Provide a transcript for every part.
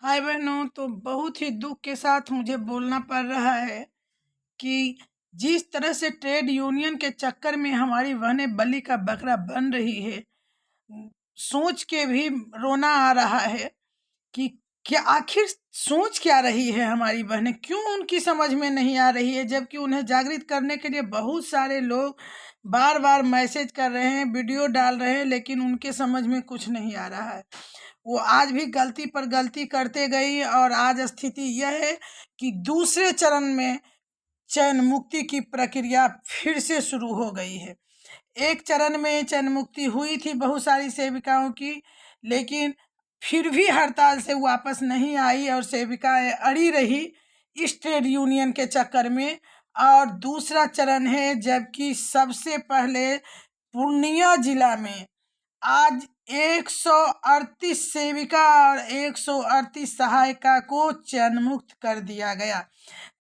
हाय बहनों, तो बहुत ही दुख के साथ मुझे बोलना पड़ रहा है कि जिस तरह से ट्रेड यूनियन के चक्कर में हमारी बहनें बलि का बकरा बन रही है, सोच के भी रोना आ रहा है कि क्या आखिर सोच क्या रही है हमारी बहनें, क्यों उनकी समझ में नहीं आ रही है। जबकि उन्हें जागृत करने के लिए बहुत सारे लोग बार बार मैसेज कर रहे हैं, वीडियो डाल रहे हैं, लेकिन उनके समझ में कुछ नहीं आ रहा है। वो आज भी गलती पर गलती करते गई और आज स्थिति यह है कि दूसरे चरण में चयन मुक्ति की प्रक्रिया फिर से शुरू हो गई है। एक चरण में चयन मुक्ति हुई थी बहुत सारी सेविकाओं की, लेकिन फिर भी हड़ताल से वापस नहीं आई और सेविकाएं अड़ी रही इस ट्रेड यूनियन के चक्कर में। और दूसरा चरण है, जबकि सबसे पहले पूर्णिया जिला में आज 138 सेविका और 138 सहायिका को चयन मुक्त कर दिया गया।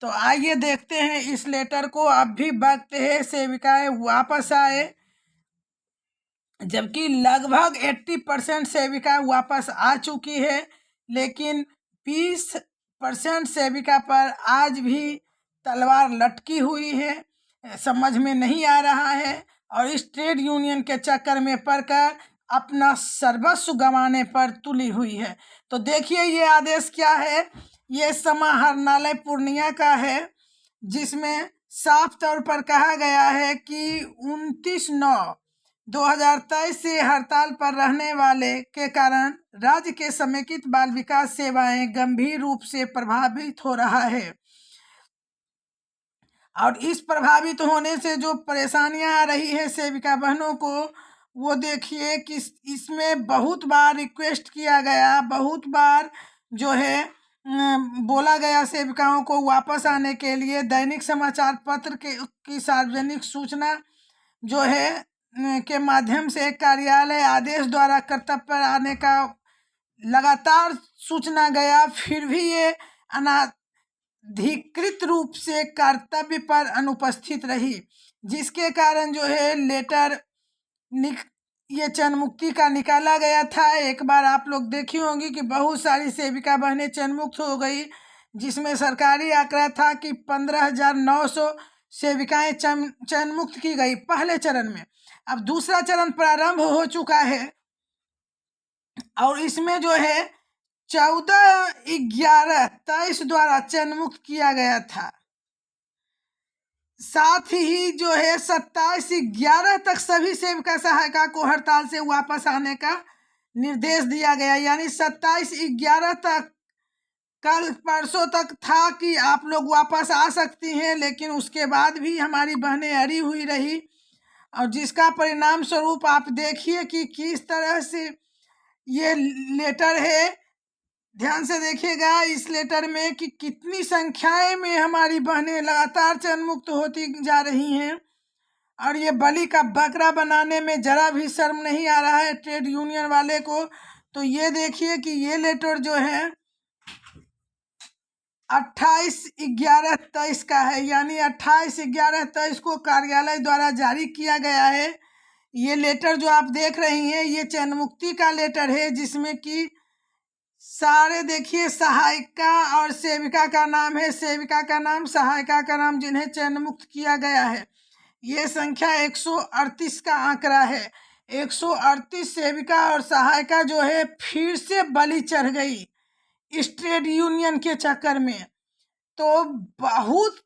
तो आइए देखते हैं इस लेटर को। अब भी वक्त है सेविकाएं वापस आए, जबकि लगभग 80% सेविका वापस आ चुकी है, लेकिन 20% सेविका पर आज भी तलवार लटकी हुई है, समझ में नहीं आ रहा है और इस ट्रेड यूनियन के चक्कर में पड़कर अपना सर्वस्व गंवाने पर तुली हुई है। तो देखिए ये आदेश क्या है। ये समाहरणालय पूर्णिया का है, जिसमें साफ तौर पर कहा गया है कि 29/9/2023 से हड़ताल पर रहने वाले के कारण राज्य के समेकित बाल विकास सेवाएं गंभीर रूप से प्रभावित हो रहा है। और इस प्रभावित होने से जो परेशानियां आ रही है सेविका बहनों को, वो देखिए कि इसमें बहुत बार रिक्वेस्ट किया गया, बहुत बार जो है बोला गया सेविकाओं को वापस आने के लिए। दैनिक समाचार पत्र की सार्वजनिक सूचना जो है के माध्यम से कार्यालय आदेश द्वारा कर्तव्य पर आने का लगातार सूचना गया, फिर भी ये अनाधिकृत रूप से कर्तव्य पर अनुपस्थित रही, जिसके कारण जो है लेटर ये चयन मुक्ति का निकाला गया था। एक बार आप लोग देखी होंगी कि बहुत सारी सेविका बहनें चयन मुक्त हो गई, जिसमें सरकारी आंकड़ा था कि 15,900 सेविकाएं चयन मुक्त की गई पहले चरण में। अब दूसरा चरण प्रारंभ हो चुका है और इसमें जो है 14/11/23 द्वारा चयन मुक्त किया गया था। साथ ही जो है 27/11 तक सभी सेविका सहायिका को हड़ताल से वापस आने का निर्देश दिया गया। यानी 27/11 तक, कल परसों तक था कि आप लोग वापस आ सकती हैं, लेकिन उसके बाद भी हमारी बहनें अड़ी हुई रही और जिसका परिणाम स्वरूप आप देखिए कि किस तरह से ये लेटर है। ध्यान से देखिएगा इस लेटर में कि कितनी संख्याएं में हमारी बहनें लगातार चयन मुक्त होती जा रही हैं और ये बलि का बकरा बनाने में जरा भी शर्म नहीं आ रहा है ट्रेड यूनियन वाले को। तो ये देखिए कि ये लेटर जो है 28/11/23 का है, यानी 28/11/23 को कार्यालय द्वारा जारी किया गया है। ये लेटर जो आप देख रही हैं ये चयन मुक्ति का लेटर है, जिसमें कि सारे देखिए सहायिका और सेविका का नाम है, सेविका का नाम, सहायिका का नाम, जिन्हें चयन मुक्त किया गया है। ये संख्या 138 का आंकड़ा है। 138 सेविका और सहायिका जो है फिर से बलि चढ़ गई इस ट्रेड यूनियन के चक्कर में। तो बहुत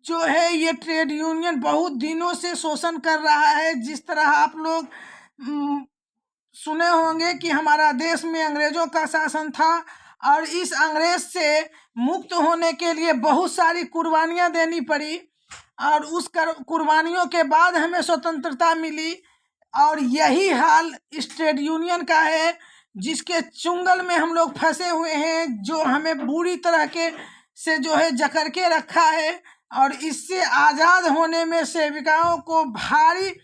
जो है ये ट्रेड यूनियन बहुत दिनों से शोषण कर रहा है। जिस तरह आप लोग सुने होंगे कि हमारा देश में अंग्रेजों का शासन था और इस अंग्रेज से मुक्त होने के लिए बहुत सारी कुर्बानियां देनी पड़ी और उस कुर्बानियों के बाद हमें स्वतंत्रता मिली। और यही हाल इस ट्रेड यूनियन का है, जिसके चुंगल में हम लोग फंसे हुए हैं, जो हमें बुरी तरह के से जो है जकड़ के रखा है। और इससे आज़ाद होने में सेविकाओं को भारी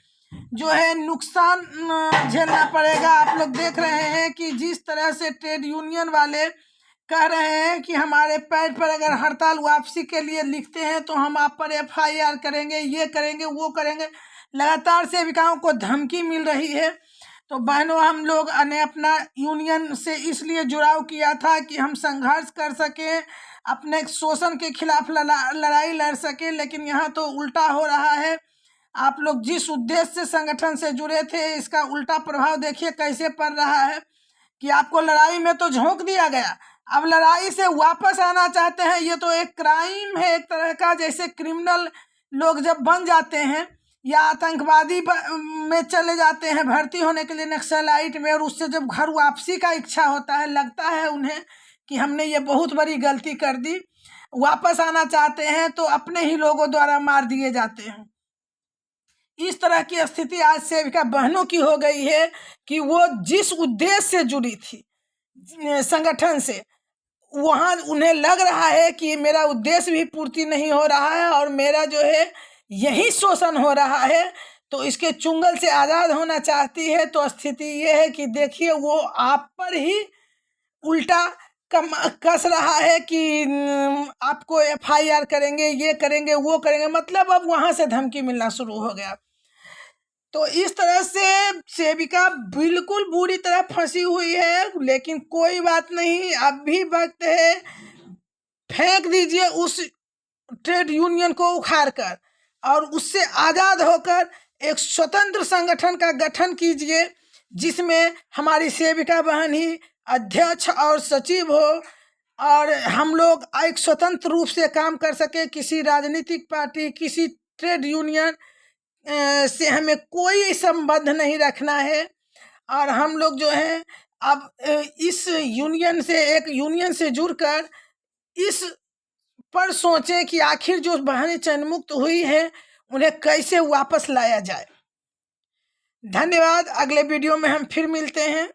जो है नुकसान झेलना पड़ेगा। आप लोग देख रहे हैं कि जिस तरह से ट्रेड यूनियन वाले कह रहे हैं कि हमारे पैर पर अगर हड़ताल वापसी के लिए लिखते हैं तो हम आप पर FIR करेंगे, ये करेंगे, वो करेंगे। लगातार सेविकाओं को धमकी मिल रही है। तो बहनों, हम लोग ने अपना यूनियन से इसलिए जुड़ाव किया था कि हम संघर्ष कर सकें, अपने शोषण के खिलाफ लड़ाई लड़ सकें। लेकिन यहाँ तो उल्टा हो रहा है। आप लोग जिस उद्देश्य से संगठन से जुड़े थे, इसका उल्टा प्रभाव देखिए कैसे पड़ रहा है कि आपको लड़ाई में तो झोंक दिया गया, अब लड़ाई से वापस आना चाहते हैं। ये तो एक क्राइम है एक तरह का। जैसे क्रिमिनल लोग जब बन जाते हैं या आतंकवादी में चले जाते हैं भर्ती होने के लिए नक्सलाइट में, और उससे जब घर वापसी का इच्छा होता है, लगता है उन्हें कि हमने ये बहुत बड़ी गलती कर दी, वापस आना चाहते हैं तो अपने ही लोगों द्वारा मार दिए जाते हैं। इस तरह की स्थिति आज सेविका बहनों की हो गई है कि वो जिस उद्देश्य से जुड़ी थी संगठन से, वहाँ उन्हें लग रहा है कि मेरा उद्देश्य भी पूर्ति नहीं हो रहा है और मेरा जो है यही शोषण हो रहा है, तो इसके चुंगल से आज़ाद होना चाहती है। तो स्थिति ये है कि देखिए वो आप पर ही उल्टा कस रहा है कि आपको FIR करेंगे, ये करेंगे, वो करेंगे। मतलब अब वहाँ से धमकी मिलना शुरू हो गया। तो इस तरह से सेविका बिल्कुल बुरी तरह फंसी हुई है। लेकिन कोई बात नहीं, अब भी वक्त है, फेंक दीजिए उस ट्रेड यूनियन को उखाड़ कर और उससे आज़ाद होकर एक स्वतंत्र संगठन का गठन कीजिए, जिसमें हमारी सेविका बहन ही अध्यक्ष और सचिव हो और हम लोग एक स्वतंत्र रूप से काम कर सके। किसी राजनीतिक पार्टी, किसी ट्रेड यूनियन से हमें कोई संबंध नहीं रखना है। और हम लोग जो है अब इस यूनियन से, एक यूनियन से जुड़कर इस पर सोचें कि आखिर जो बहनें चयन मुक्त हुई हैं उन्हें कैसे वापस लाया जाए। धन्यवाद। अगले वीडियो में हम फिर मिलते हैं।